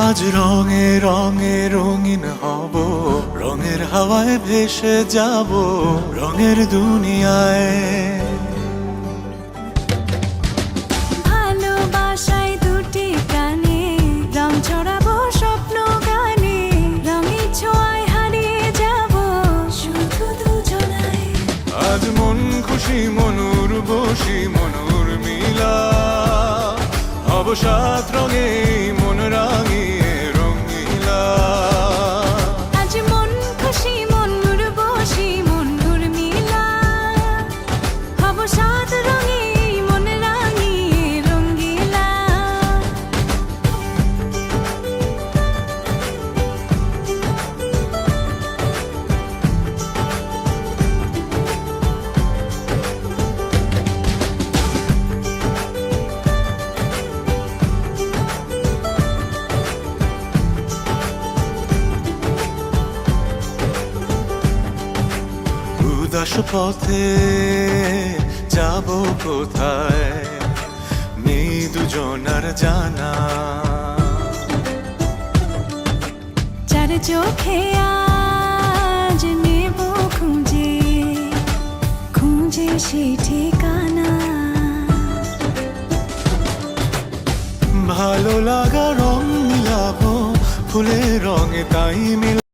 আজ রঙে রঙে রঙিন হব, রঙের হাওয়ায় ভেসে যাব রঙের দুনিয়ায়। ভালোবাসায় দুটি প্রাণে রং ছড়াবো স্বপ্ন গানে, রঙের ছোঁয়ায় হারিয়ে যাব শুধু দুজনায়। আজ মন খুশি মনুর বসি মনুর মিলা, হব সাত রঙে মন রাঙিয়ে রঙিলা। আজ মন খুশি মনুর বসি মনুর মিলা, হব সাত রঙে মন রাঙিয়ে রঙ্গিলা। উদাস পথে যাব কোথায়, নেই দুজনার জানা। চার চোখে আজ নেব খুঁজে খুঁজে সে ঠিকানা। ভালো লাগা রং মিলাবো ফুলের রঙে, তাই মিল